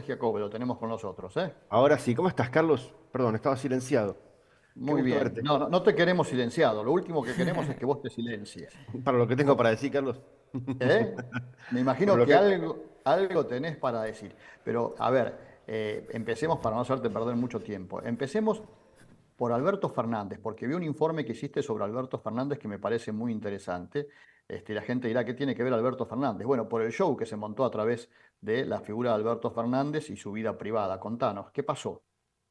Giacobbe, lo tenemos con nosotros, ¿eh? Ahora sí, ¿cómo estás, Carlos? Perdón, estaba silenciado. Qué Muy gusto bien. verte. No, no, no te queremos silenciado. Lo último que queremos es que vos te silencies. Para lo que tengo para decir, Carlos. ¿Eh? Me Por imagino lo que que... algo tenés para decir. Pero, a ver, empecemos para no hacerte perder mucho tiempo. Empecemos por Alberto Fernández, porque vi un informe que hiciste sobre Alberto Fernández que me parece muy interesante. La gente dirá, ¿qué tiene que ver Alberto Fernández? Bueno, por el show que se montó a través de la figura de Alberto Fernández y su vida privada. Contanos, ¿qué pasó?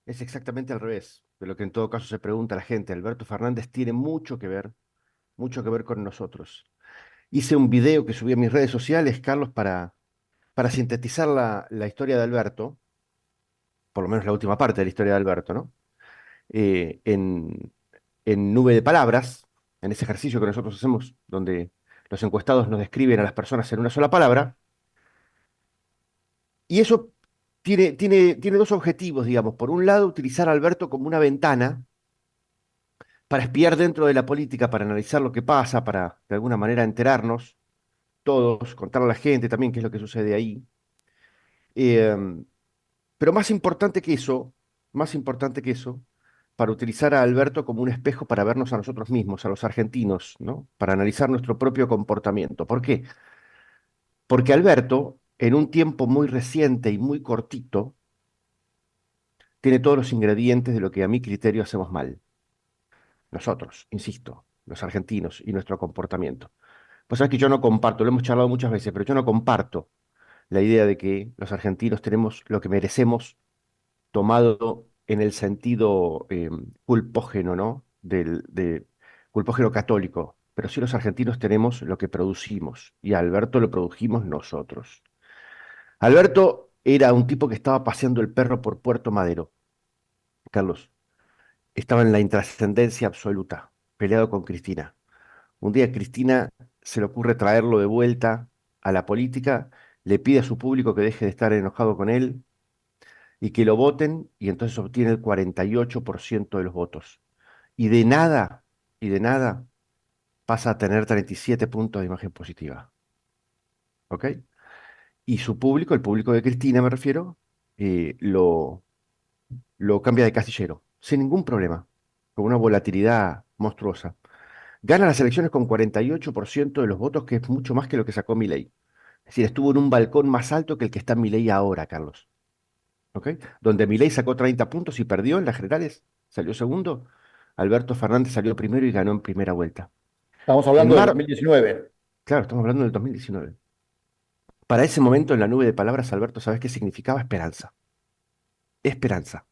Es exactamente al revés de lo que en todo caso se pregunta la gente. Alberto Fernández tiene mucho que ver con nosotros. Hice un video que subí a mis redes sociales, Carlos, para sintetizar la historia de Alberto, por lo menos la última parte de la historia de Alberto, ¿no? Eh, en, en nube de palabras, en ese ejercicio que nosotros hacemos, donde los encuestados nos describen a las personas en una sola palabra. Y eso tiene dos objetivos, digamos. Por un lado, utilizar a Alberto como una ventana para espiar dentro de la política, para analizar lo que pasa, para de alguna manera enterarnos todos, contarle a la gente también qué es lo que sucede ahí. Eh, pero más importante que eso, para utilizar a Alberto como un espejo para vernos a nosotros mismos, a los argentinos, ¿no? Para analizar nuestro propio comportamiento. ¿Por qué? Porque Alberto, en un tiempo muy reciente y muy cortito, tiene todos los ingredientes de lo que a mi criterio hacemos mal. Nosotros, insisto, los argentinos y nuestro comportamiento. Pues sabes que yo no comparto, lo hemos charlado muchas veces, pero yo no comparto la idea de que los argentinos tenemos lo que merecemos tomado en el sentido culpógeno, ¿no? Culpógeno católico. Pero sí los argentinos tenemos lo que producimos, y a Alberto lo produjimos nosotros. Alberto era un tipo que estaba paseando el perro por Puerto Madero, Carlos. Estaba en la intrascendencia absoluta, peleado con Cristina. Un día Cristina se le ocurre traerlo de vuelta a la política, le pide a su público que deje de estar enojado con él y que lo voten, y entonces obtiene el 48% de los votos. Y de nada, y de nada, pasa a tener 37 puntos de imagen positiva. ¿Ok? Y su público, el público de Cristina me refiero, eh, lo, lo cambia de casillero, sin ningún problema, con una volatilidad monstruosa. Gana las elecciones con 48% de los votos, que es mucho más que lo que sacó Milei. Es decir, estuvo en un balcón más alto que el que está Milei ahora, Carlos. ¿Ok? Donde Milei sacó 30 puntos y perdió en las generales, salió segundo. Alberto Fernández salió primero y ganó en primera vuelta. Estamos En hablando del mar, 2019. claro, estamos hablando del 2019. Para ese momento, en la nube de palabras, Alberto, ¿sabes qué significaba? Esperanza. Esperanza.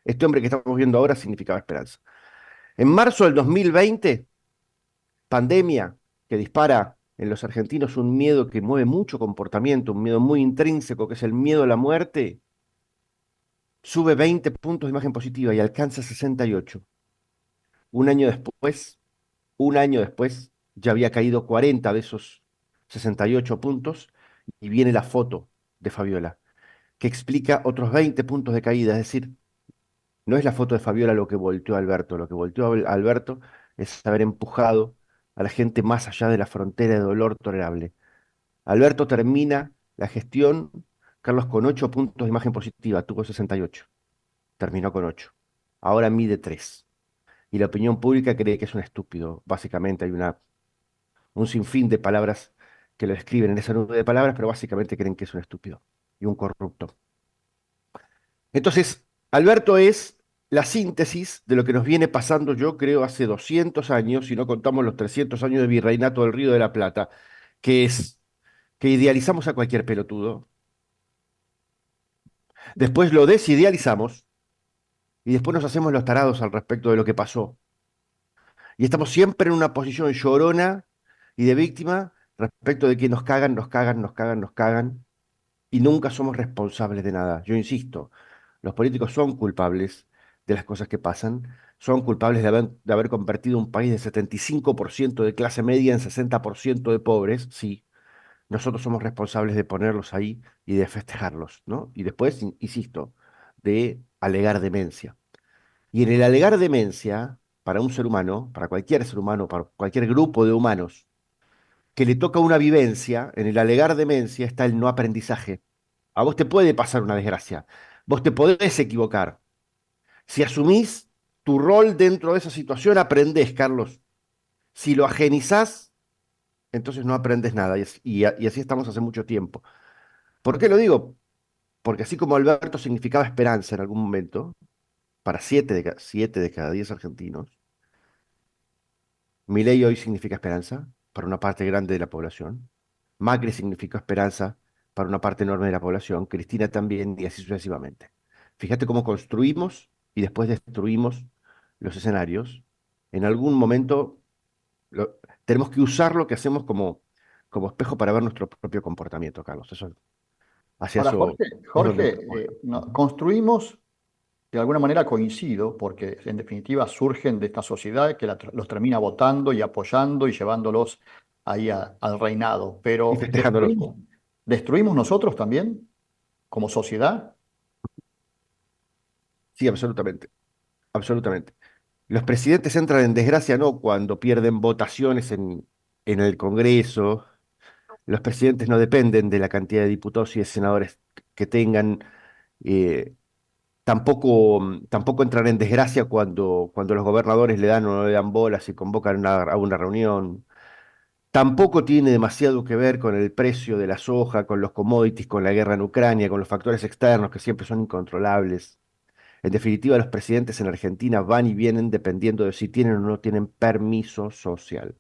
Este hombre que estamos viendo ahora significaba esperanza. En marzo del 2020, pandemia que dispara en los argentinos un miedo que mueve mucho comportamiento, un miedo muy intrínseco, que es el miedo a la muerte, sube 20 puntos de imagen positiva y alcanza 68. Un año después, un año después, ya había caído 40 de esos 68 puntos, y viene la foto de Fabiola, que explica otros 20 puntos de caída. Es decir, no es la foto de Fabiola lo que volteó a Alberto, lo que volteó a Alberto es haber empujado a la gente más allá de la frontera de dolor tolerable. Alberto termina la gestión, Carlos, con 8 puntos de imagen positiva, tuvo 68, terminó con 8. Ahora mide 3. Y la opinión pública cree que es un estúpido. Básicamente hay un sinfín de palabras que lo describen en esa nube de palabras, pero básicamente creen que es un estúpido y un corrupto. Entonces, Alberto es la síntesis de lo que nos viene pasando, yo creo, hace 200 años, si no contamos los 300 años de virreinato del Río de la Plata, que es que idealizamos a cualquier pelotudo, después lo desidealizamos y después nos hacemos los tarados al respecto de lo que pasó. Y estamos siempre en una posición llorona y de víctima respecto de que nos cagan, nos cagan, nos cagan, nos cagan, y nunca somos responsables de nada. Yo insisto, los políticos son culpables de las cosas que pasan, son culpables de haber convertido un país de 75% de clase media en 60% de pobres, sí. Nosotros somos responsables de ponerlos ahí y de festejarlos, ¿no? Y después, insisto, de alegar demencia. Y en el alegar demencia, para un ser humano, para cualquier ser humano, para cualquier grupo de humanos, que le toca una vivencia, en el alegar demencia está el no aprendizaje. A vos te puede pasar una desgracia. Vos te podés equivocar. Si asumís tu rol dentro de esa situación, aprendés, Carlos. Si lo ajenizás, entonces no aprendes nada. Y así estamos hace mucho tiempo. ¿Por qué lo digo? Porque así como Alberto significaba esperanza en algún momento, para 7 de cada 10 argentinos, Milei hoy significa esperanza para una parte grande de la población. Macri significó esperanza para una parte enorme de la población. Cristina también, y así sucesivamente. Fíjate cómo construimos y después destruimos los escenarios. En algún momento tenemos que usar lo que hacemos como espejo para ver nuestro propio comportamiento, Carlos. Hacia Ahora, eso Jorge, es donde Jorge, nos movemos. construimos, de alguna manera coincido, porque en definitiva surgen de esta sociedad que los termina votando y apoyando y llevándolos ahí al reinado. Y Pero festejándolos. destruimos nosotros también como sociedad. Sí, absolutamente. Absolutamente. Los presidentes entran en desgracia no cuando pierden votaciones en el Congreso. Los presidentes no dependen de la cantidad de diputados y de senadores que tengan. eh, tampoco entran en desgracia cuando los gobernadores le dan o no le dan bolas y convocan a una reunión. Tampoco tiene demasiado que ver con el precio de la soja, con los commodities, con la guerra en Ucrania, con los factores externos que siempre son incontrolables. En definitiva, los presidentes en Argentina van y vienen dependiendo de si tienen o no tienen permiso social.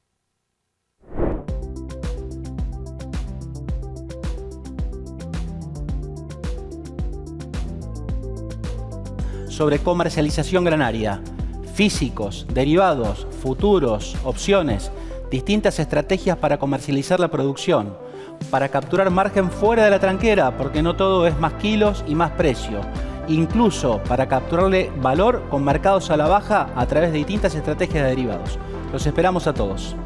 Sobre comercialización granaria, físicos, derivados, futuros, opciones, distintas estrategias para comercializar la producción, para capturar margen fuera de la tranquera, porque no todo es más kilos y más precio, incluso para capturarle valor con mercados a la baja a través de distintas estrategias de derivados. Los esperamos a todos.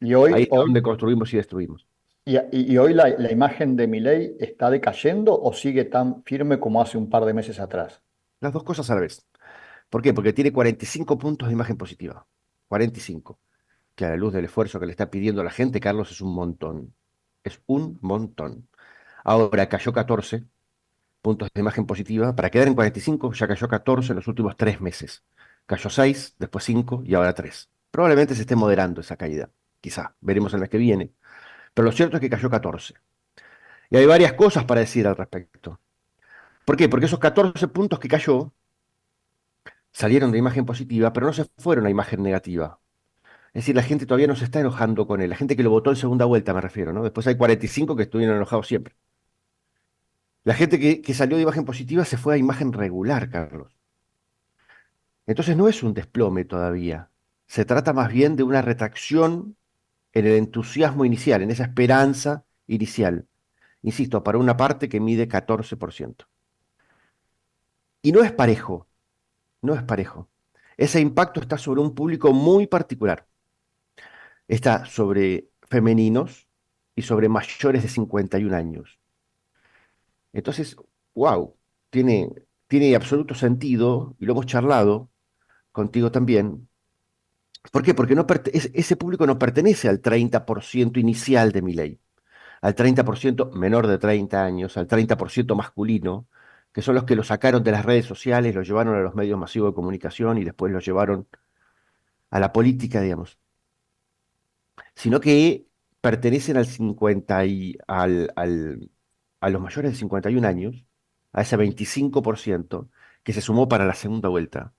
Y Ahí hoy, es hoy, donde construimos y destruimos. y hoy la imagen de Milei está decayendo o sigue tan firme como hace un par de meses atrás. Las dos cosas a la vez. ¿Por qué? Porque tiene 45 puntos de imagen positiva. 45. Que a la luz del esfuerzo que le está pidiendo la gente, Carlos, es un montón. Es un montón. Ahora cayó 14 puntos de imagen positiva. Para quedar en 45 ya cayó 14 en los últimos 3 meses. Cayó 6, después 5 y ahora 3. Probablemente se esté moderando esa caída. Quizá. Veremos el mes que viene. Pero lo cierto es que cayó 14. Y hay varias cosas para decir al respecto. ¿Por qué? Porque esos 14 puntos que cayó salieron de imagen positiva, pero no se fueron a imagen negativa. Es decir, la gente todavía no se está enojando con él. La gente que lo votó en segunda vuelta, me refiero, ¿no? Después hay 45 que estuvieron enojados siempre. La gente que salió de imagen positiva se fue a imagen regular, Carlos. Entonces no es un desplome todavía. Se trata más bien de una retracción en el entusiasmo inicial, en esa esperanza inicial. Insisto, para una parte que mide 14%. Y no es parejo, no es parejo. Ese impacto está sobre un público muy particular. Está sobre femeninos y sobre mayores de 51 años. Entonces, wow, tiene, tiene absoluto sentido, y lo hemos charlado contigo también. ¿Por qué? Porque ese público no pertenece al 30% inicial de mi ley, al 30% menor de 30 años, al 30% masculino, que son los que lo sacaron de las redes sociales, lo llevaron a los medios masivos de comunicación y después lo llevaron a la política, digamos, sino que pertenecen al 50 a los mayores de 51 años, a ese 25% que se sumó para la segunda vuelta,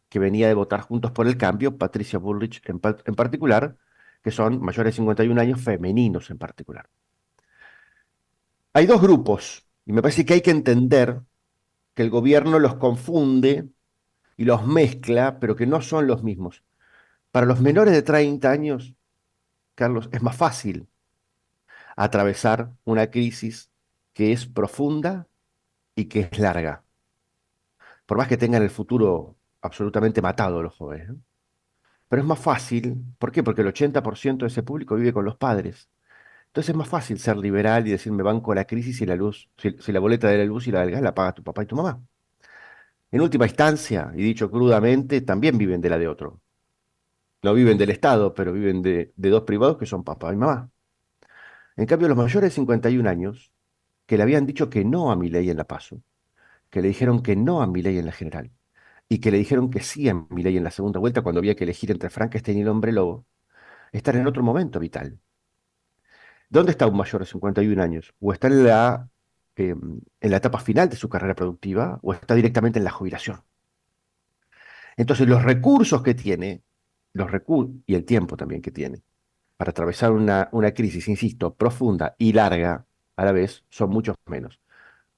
que venía de votar Juntos por el Cambio, Patricia Bullrich en particular, que son mayores de 51 años, femeninos en particular. Hay dos grupos, y me parece que hay que entender que el gobierno los confunde y los mezcla, pero que no son los mismos. Para los menores de 30 años, Carlos, es más fácil atravesar una crisis que es profunda y que es larga, por más que tengan el futuro absolutamente matado los jóvenes, ¿no? Pero es más fácil, ¿por qué? Porque el 80% de ese público vive con los padres. Entonces es más fácil ser liberal y decir me banco la crisis y la luz, si la boleta de la luz y la del gas la paga tu papá y tu mamá. En última instancia, y dicho crudamente, también viven de la de otro. No viven del Estado, pero viven de dos privados que son papá y mamá. En cambio, los mayores de 51 años, que le habían dicho que no a Milei en la PASO, que le dijeron que no a Milei en la general, y que le dijeron que sí a Milei en la segunda vuelta cuando había que elegir entre Frankenstein y el hombre lobo, están en otro momento vital. ¿Dónde está un mayor de 51 años? ¿O está en la etapa final de su carrera productiva o está directamente en la jubilación? Entonces, los recursos que tiene, y el tiempo también que tiene, para atravesar una crisis, insisto, profunda y larga a la vez, son muchos menos.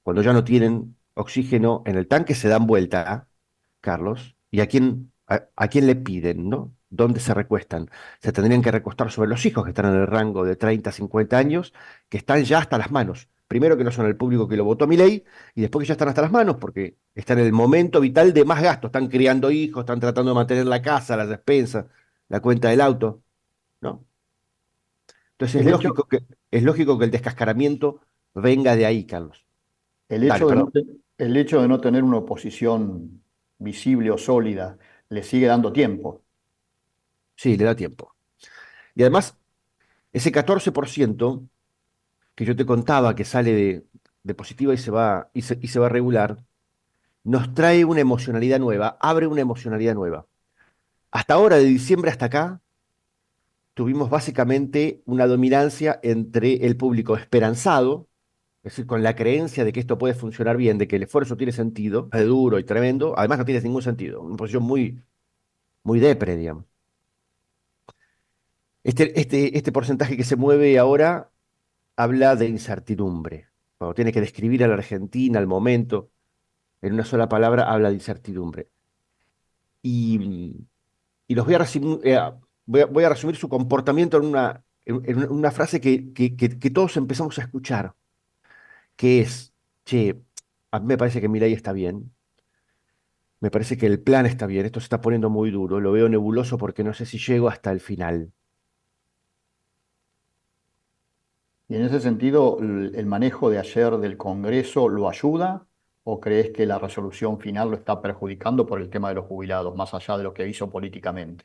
Cuando ya no tienen oxígeno en el tanque, se dan vuelta, Carlos, ¿y a quién le piden, no? ¿Dónde se recuestan? Se tendrían que recostar sobre los hijos que están en el rango de 30, 50 años, que están ya hasta las manos. Primero que no son el público que lo votó a mi ley, y después que ya están hasta las manos, porque están en el momento vital de más gasto. Están criando hijos, están tratando de mantener la casa, las despensas, la cuenta del auto, ¿no? Entonces El hecho, es lógico que el descascaramiento venga de ahí, Carlos. el Dale, hecho de no, perdón. el hecho de no tener una oposición visible o sólida le sigue dando tiempo. Sí, le da tiempo. Y además, ese 14% que yo te contaba que sale de positiva y se va a regular, nos trae una emocionalidad nueva, abre una emocionalidad nueva. Hasta ahora, de diciembre hasta acá, tuvimos básicamente una dominancia entre el público esperanzado, es decir, con la creencia de que esto puede funcionar bien, de que el esfuerzo tiene sentido, es duro y tremendo, además no tiene ningún sentido, una posición muy depre, digamos. Este porcentaje que se mueve ahora habla de incertidumbre. Cuando tiene que describir a la Argentina, al momento, en una sola palabra, habla de incertidumbre. Y, y los voy a resumir su comportamiento en una frase que todos empezamos a escuchar, que es, che, a mí me parece que Milei está bien, me parece que el plan está bien, esto se está poniendo muy duro, lo veo nebuloso porque no sé si llego hasta el final. Y en ese sentido, ¿el manejo de ayer del Congreso lo ayuda o crees que la resolución final lo está perjudicando por el tema de los jubilados, más allá de lo que hizo políticamente?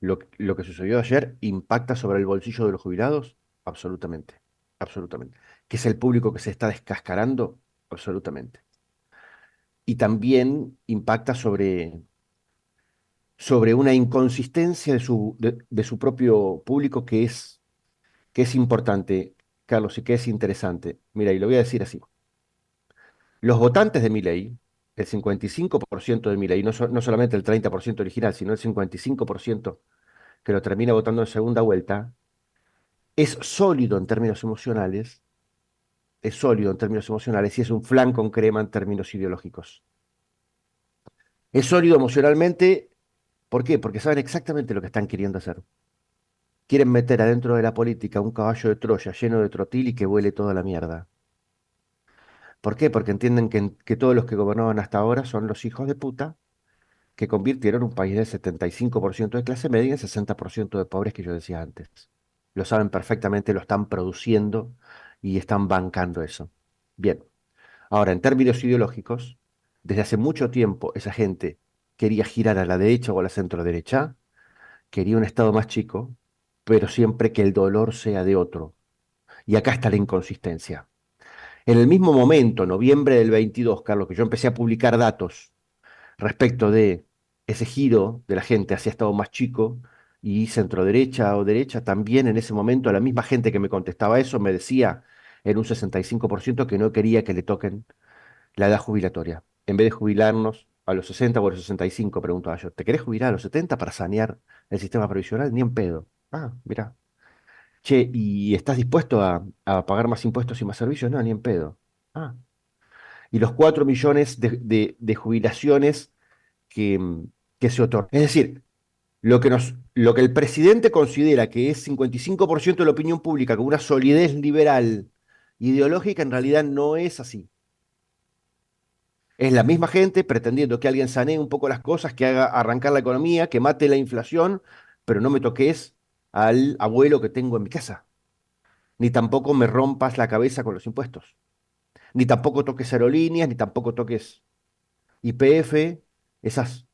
Lo que sucedió ayer impacta sobre el bolsillo de los jubilados, absolutamente, absolutamente. ¿Que es el público que se está descascarando? Absolutamente. Y también impacta sobre una inconsistencia de su propio público que es importante, Carlos, y que es interesante. Mira, y lo voy a decir así. Los votantes de Milei, el 55% de Milei, no solamente el 30% original, sino el 55% que lo termina votando en segunda vuelta, es sólido en términos emocionales, es sólido en términos emocionales y es un flan con crema en términos ideológicos. Es sólido emocionalmente, ¿por qué? Porque saben exactamente lo que están queriendo hacer. Quieren meter adentro de la política un caballo de Troya lleno de trotil y que vuele toda la mierda. ¿Por qué? Porque entienden que todos los que gobernaban hasta ahora son los hijos de puta que convirtieron un país del 75% de clase media en 60% de pobres que yo decía antes. Lo saben perfectamente, lo están produciendo y están bancando eso. Bien, ahora en términos ideológicos, desde hace mucho tiempo esa gente quería girar a la derecha o a la centro derecha, quería un Estado más chico, pero siempre que el dolor sea de otro. Y acá está la inconsistencia. En el mismo momento, noviembre del 22, Carlos, que yo empecé a publicar datos respecto de ese giro de la gente hacia Estado más chico y centro derecha o derecha, también en ese momento la misma gente que me contestaba eso me decía en un 65% que no quería que le toquen la edad jubilatoria. En vez de jubilarnos a los 60 o a los 65, preguntaba yo, ¿te querés jubilar a los 70 para sanear el sistema previsional? Ni en pedo. Ah, mira. Che, ¿y estás dispuesto a pagar más impuestos y más servicios? No, ni en pedo. Ah. Y los 4 millones de jubilaciones que, que se otorgan. Es decir, lo que el presidente considera que es 55% de la opinión pública con una solidez liberal ideológica, en realidad no es así. Es la misma gente pretendiendo que alguien sanee un poco las cosas, que haga arrancar la economía, que mate la inflación, pero no me toques al abuelo que tengo en mi casa. Ni tampoco me rompas la cabeza con los impuestos. Ni tampoco toques aerolíneas, ni tampoco toques. YPF, esas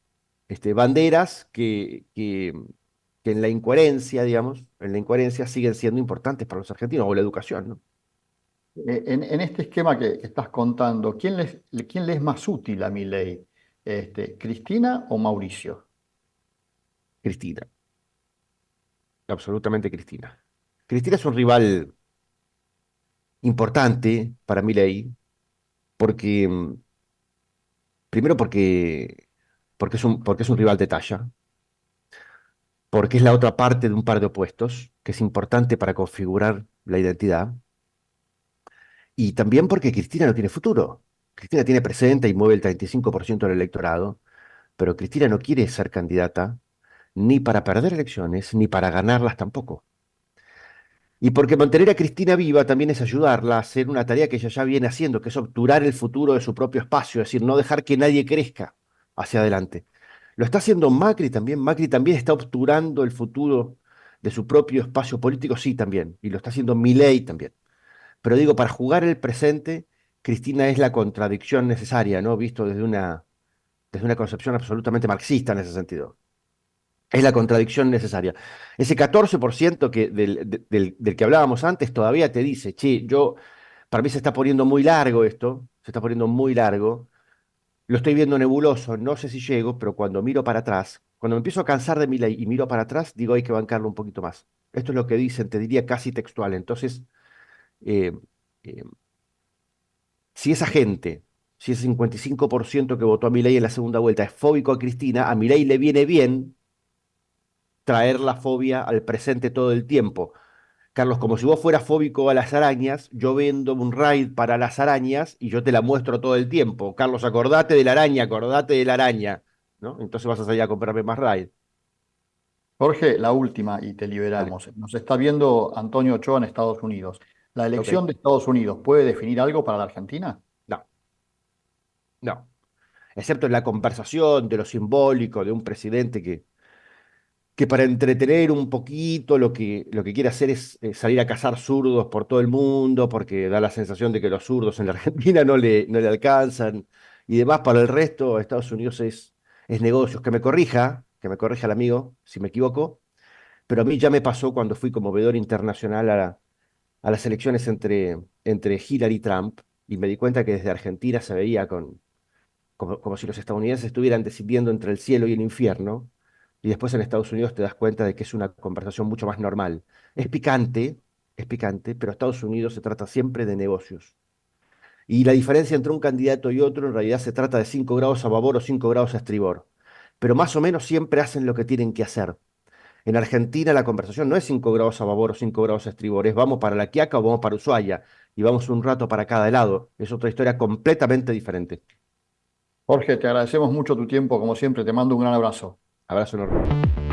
banderas que en la incoherencia, digamos, en la incoherencia siguen siendo importantes para los argentinos, o la educación, ¿no? En este esquema que estás contando, quién le es más útil a Milei? ¿Cristina o Mauricio? Cristina, absolutamente Cristina. Cristina es un rival importante para Milei, porque, primero porque es un rival de talla, porque es la otra parte de un par de opuestos, que es importante para configurar la identidad, y también porque Cristina no tiene futuro. Cristina tiene presente y mueve el 35% del electorado, pero Cristina no quiere ser candidata ni para perder elecciones, ni para ganarlas tampoco. Y porque mantener a Cristina viva también es ayudarla a hacer una tarea que ella ya viene haciendo, que es obturar el futuro de su propio espacio, es decir, no dejar que nadie crezca hacia adelante. Lo está haciendo Macri también. Macri también está obturando el futuro de su propio espacio político, sí, también. Y lo está haciendo Milei también. Pero digo, para jugar el presente, Cristina es la contradicción necesaria, ¿no? Visto desde una concepción absolutamente marxista en ese sentido. Es la contradicción necesaria. Ese 14% del que hablábamos antes todavía te dice, che, para mí se está poniendo muy largo esto, se está poniendo muy largo, lo estoy viendo nebuloso, no sé si llego, pero cuando miro para atrás, cuando me empiezo a cansar de mi ley y miro para atrás, digo, hay que bancarlo un poquito más. Esto es lo que dicen, te diría casi textual. Entonces, eh, eh, si esa gente, si ese 55% que votó a Milei en la segunda vuelta es fóbico a Cristina, a Milei le viene bien traer la fobia al presente todo el tiempo. Carlos, como si vos fueras fóbico a las arañas, yo vendo un raid para las arañas y yo te la muestro todo el tiempo. Carlos, acordate de la araña, ¿no? Entonces vas a salir a comprarme más raid. Jorge, la última y te Dale. liberamos. Nos está viendo Antonio Ochoa en Estados Unidos. ¿La Ok. elección de Estados Unidos puede definir algo para la Argentina? No, no. Excepto en la conversación de lo simbólico de un presidente que para entretener un poquito lo que quiere hacer es salir a cazar zurdos por todo el mundo, porque da la sensación de que los zurdos en la Argentina no le alcanzan y demás. Para el resto, Estados Unidos es negocios. Que me corrija el amigo si me equivoco, pero a mí ya me pasó cuando fui como veedor internacional a las elecciones entre Hillary y Trump, y me di cuenta que desde Argentina se veía como si los estadounidenses estuvieran decidiendo entre el cielo y el infierno, y después en Estados Unidos te das cuenta de que es una conversación mucho más normal. Es picante, es picante, pero Estados Unidos se trata siempre de negocios. Y la diferencia entre un candidato y otro en realidad se trata de 5 grados a babor o 5 grados a estribor. Pero más o menos siempre hacen lo que tienen que hacer. En Argentina la conversación no es 5 grados a babor o 5 grados a estribor, es vamos para La Quiaca o vamos para Ushuaia, y vamos un rato para cada lado. Es otra historia completamente diferente. Jorge, te agradecemos mucho tu tiempo, como siempre, te mando un gran abrazo. Abrazo enorme.